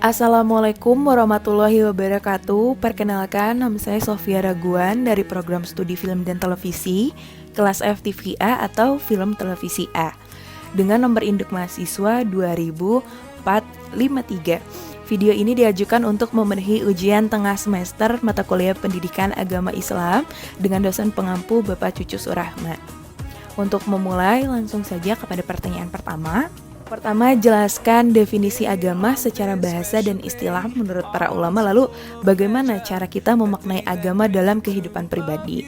Assalamualaikum warahmatullahi wabarakatuh. Perkenalkan, nama saya Sofia Raguan dari program studi film dan televisi kelas FTVA atau film televisi A dengan nomor induk mahasiswa 20453. Video ini diajukan untuk memenuhi ujian tengah semester mata kuliah Pendidikan Agama Islam dengan dosen pengampu Bapak Cucu Surahman. Untuk memulai, langsung saja kepada pertanyaan pertama. Pertama, jelaskan definisi agama secara bahasa dan istilah menurut para ulama. Lalu, bagaimana cara kita memaknai agama dalam kehidupan pribadi?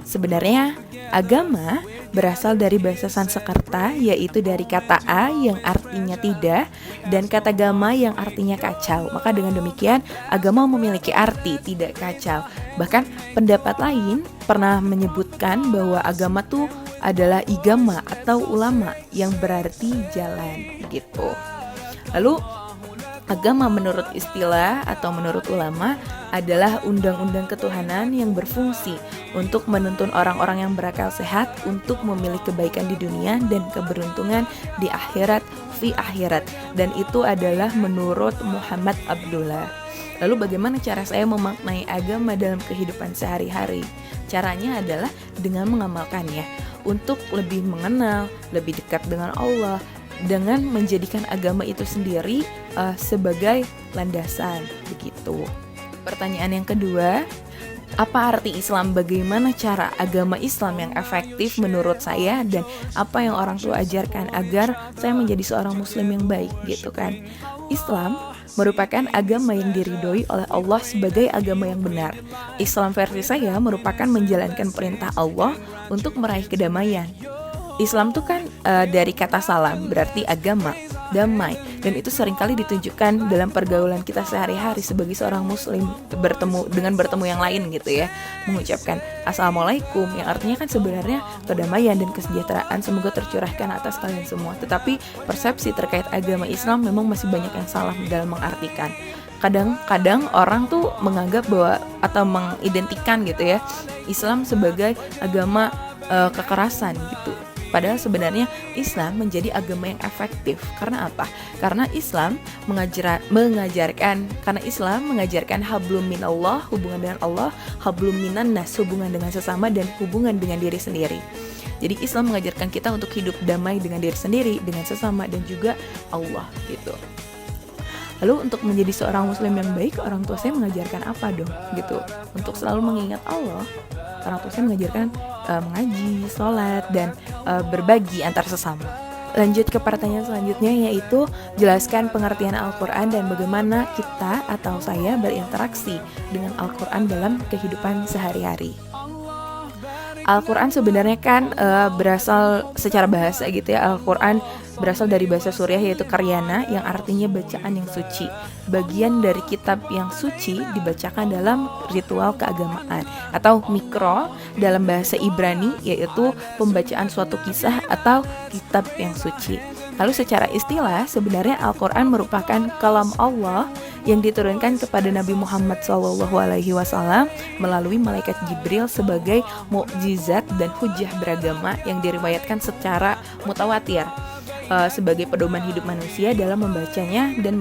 Sebenarnya, agama berasal dari bahasa Sanskerta, yaitu dari kata a yang artinya tidak dan kata gama yang artinya kacau. Maka dengan demikian, agama memiliki arti tidak kacau. Bahkan pendapat lain pernah menyebutkan bahwa agama tuh adalah igama atau ulama yang berarti jalan gitu. Lalu agama menurut istilah atau menurut ulama adalah undang-undang ketuhanan yang berfungsi untuk menuntun orang-orang yang berakal sehat untuk memilih kebaikan di dunia dan keberuntungan di akhirat fi akhirat, dan itu adalah menurut Muhammad Abdullah. Lalu bagaimana cara saya memaknai agama dalam kehidupan sehari-hari? Caranya adalah dengan mengamalkannya untuk lebih mengenal, lebih dekat dengan Allah, dengan menjadikan agama itu sendiri sebagai landasan begitu. Pertanyaan yang kedua, apa arti Islam? Bagaimana cara agama Islam yang efektif menurut saya dan apa yang orang tua ajarkan agar saya menjadi seorang muslim yang baik gitu kan. Islam merupakan agama yang diridhoi oleh Allah sebagai agama yang benar. Islam versi saya merupakan menjalankan perintah Allah untuk meraih kedamaian. Islam itu kan dari kata salam, berarti agama, damai, dan itu seringkali ditunjukkan dalam pergaulan kita sehari-hari sebagai seorang muslim bertemu yang lain gitu ya, mengucapkan assalamualaikum yang artinya kan sebenarnya kedamaian dan kesejahteraan semoga tercurahkan atas kalian semua. Tetapi persepsi terkait agama Islam memang masih banyak yang salah dalam mengartikan. Kadang-kadang orang tuh menganggap bahwa atau mengidentikan gitu ya Islam sebagai agama kekerasan gitu. Padahal sebenarnya Islam menjadi agama yang efektif. Karena apa? Karena Islam mengajarkan hablum minallah, hubungan dengan Allah, hablum minan nas, hubungan dengan sesama, dan hubungan dengan diri sendiri. Jadi Islam mengajarkan kita untuk hidup damai dengan diri sendiri, dengan sesama, dan juga Allah gitu. Lalu untuk menjadi seorang muslim yang baik, orang tua saya mengajarkan apa dong gitu? Untuk selalu mengingat Allah, orang tua saya mengajarkan mengaji, sholat, dan berbagi antar sesama. Lanjut ke pertanyaan selanjutnya, yaitu jelaskan pengertian Al-Quran dan bagaimana kita atau saya berinteraksi dengan Al-Quran dalam kehidupan sehari-hari. Al-Quran sebenarnya kan berasal secara bahasa gitu ya. Al-Quran berasal dari bahasa Suriah yaitu karyana yang artinya bacaan yang suci. Bagian dari kitab yang suci dibacakan dalam ritual keagamaan, atau mikro dalam bahasa Ibrani yaitu pembacaan suatu kisah atau kitab yang suci. Lalu secara istilah sebenarnya Al-Quran merupakan kalam Allah yang diturunkan kepada Nabi Muhammad SAW melalui malaikat Jibril sebagai mukjizat dan hujah beragama yang diriwayatkan secara mutawatir sebagai pedoman hidup manusia dalam membacanya dan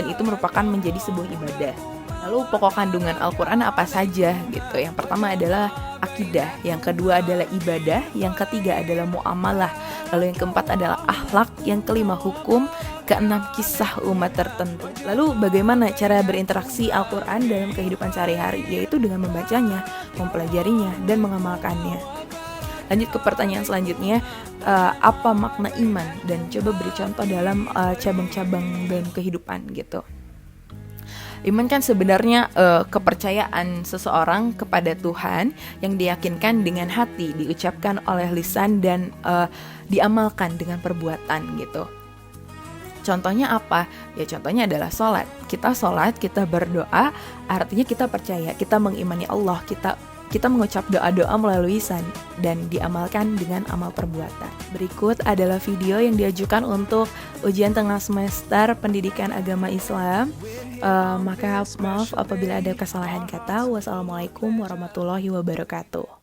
itu merupakan menjadi sebuah ibadah. Lalu pokok kandungan Al-Quran apa saja gitu? Yang pertama adalah akidah, yang kedua adalah ibadah, yang ketiga adalah muamalah, lalu yang keempat adalah akhlak, yang kelima hukum, keenam kisah umat tertentu. Lalu bagaimana cara berinteraksi Al-Quran dalam kehidupan sehari-hari? Yaitu dengan membacanya, mempelajarinya, dan mengamalkannya. Lanjut ke pertanyaan selanjutnya, apa makna iman? Dan coba beri contoh dalam cabang-cabang dalam kehidupan gitu. Iman kan sebenarnya kepercayaan seseorang kepada Tuhan yang diyakinkan dengan hati, diucapkan oleh lisan, dan diamalkan dengan perbuatan gitu. Contohnya apa? Ya contohnya adalah sholat. Kita sholat, kita berdoa, artinya kita percaya, kita mengimani Allah, kita mengucap doa-doa melalui lisan dan diamalkan dengan amal perbuatan. Berikut adalah video yang diajukan untuk ujian tengah semester Pendidikan Agama Islam. Maka maaf apabila ada kesalahan kata. Wassalamualaikum warahmatullahi wabarakatuh.